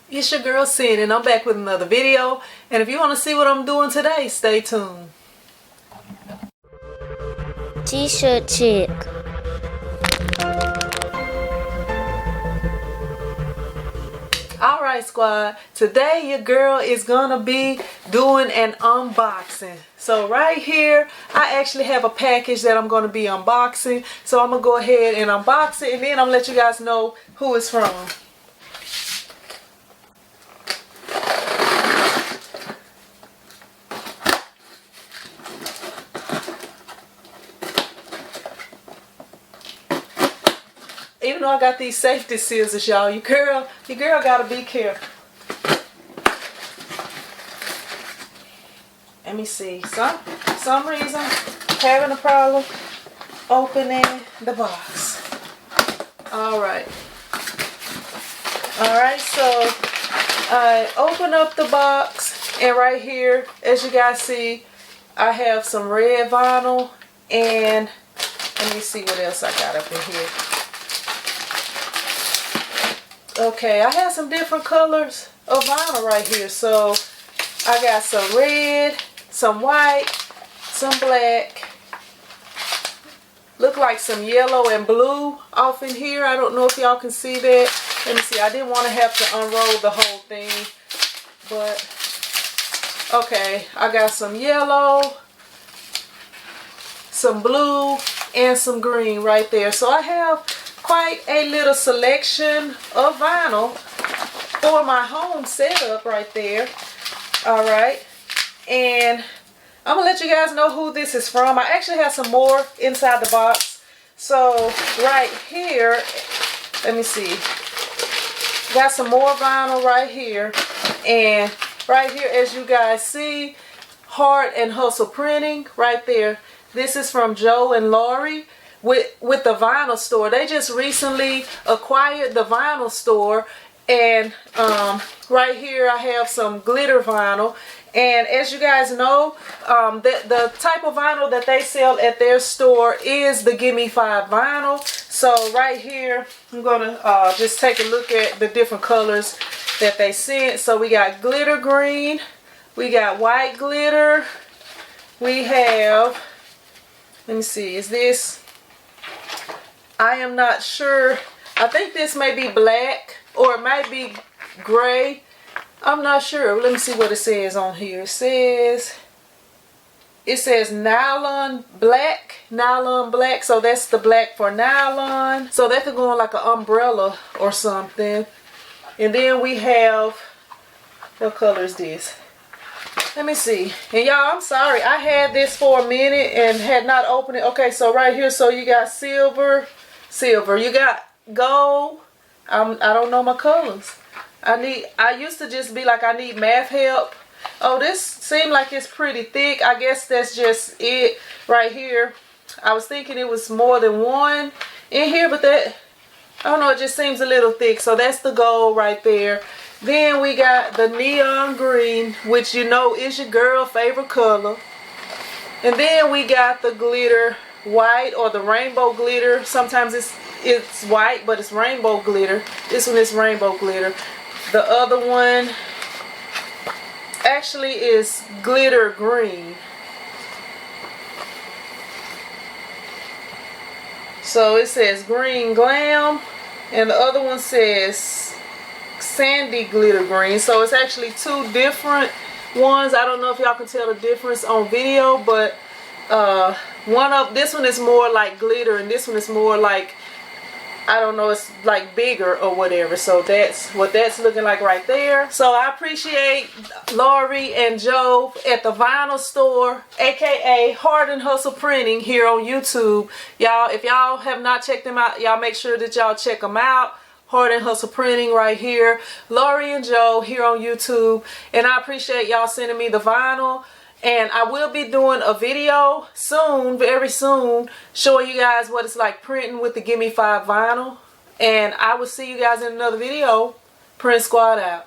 It's your girl Sin, and I'm back with another video. And if you want to see what I'm doing today, stay tuned. TshirtChick. Alright squad, today your girl is gonna be doing an unboxing. So right here, I actually have a package that I'm gonna be unboxing. So I'm gonna go ahead and unbox it, and then I'm gonna let you guys know who it's from. Even though I got these safety scissors, y'all, your girl gotta be careful. Let me see. Some reason having a problem opening the box. Alright, so I open up the box, and right here, as you guys see, I have some red vinyl, and let me see what else I got up in here. Okay, I have some different colors of vinyl right here. So I got some red, some white, some black. Look like some yellow and blue off in here. I don't know if y'all can see that. Let me see. I didn't want to have to unroll the whole thing. But, okay, I got some yellow, some blue, and some green right there. So I have quite a little selection of vinyl for my home setup right there. Alright, and I'm gonna let you guys know who this is from. I actually have some more inside the box. So right here, let me see, got some more vinyl right here, and right here, as you guys see, Heart and Hustle Printing right there. This is from Joe and Lori with the vinyl store. They just recently acquired the vinyl store, and right here I have some glitter vinyl. And as you guys know, the type of vinyl that they sell at their store is the Gimme 5 vinyl. So right here, I'm gonna just take a look at the different colors that they sent. So we got glitter green, we got white glitter, we have, let me see, is this, I am not sure. I think this may be black, or it might be gray. I'm not sure. Let me see what it says on here. It says nylon black. So that's the black for nylon. So that could go on like an umbrella or something. And then we have, what color is this? Let me see. And y'all, I'm sorry, I had this for a minute and had not opened it. Okay, so right here, so you got silver, you got gold. I don't know my colors. I used to just be like, I need math help. Oh, this seemed like it's pretty thick. I guess that's just it right here. I was thinking it was more than one in here, but that, I don't know, it just seems a little thick. So that's the gold right there. Then we got the neon green, which you know is your girl favorite color. And then we got the glitter white, or the rainbow glitter. Sometimes it's white, but it's rainbow glitter. This one is rainbow glitter. The other one actually is glitter green. So it says green glam, and the other one says sandy glitter green. So it's actually two different ones. I don't know if y'all can tell the difference on video, but this one is more like glitter, and this one is more like, I don't know, it's like bigger or whatever. So that's what that's looking like right there. So I appreciate Lori and Joe at the vinyl store, aka Heart and Hustle Printing, here on YouTube. Y'all, if y'all have not checked them out, y'all make sure that y'all check them out. Heart and Hustle Printing right here. Lori and Joe here on YouTube. And I appreciate y'all sending me the vinyl. And I will be doing a video soon, very soon, showing you guys what it's like printing with the Gimme 5 vinyl. And I will see you guys in another video. Print Squad out.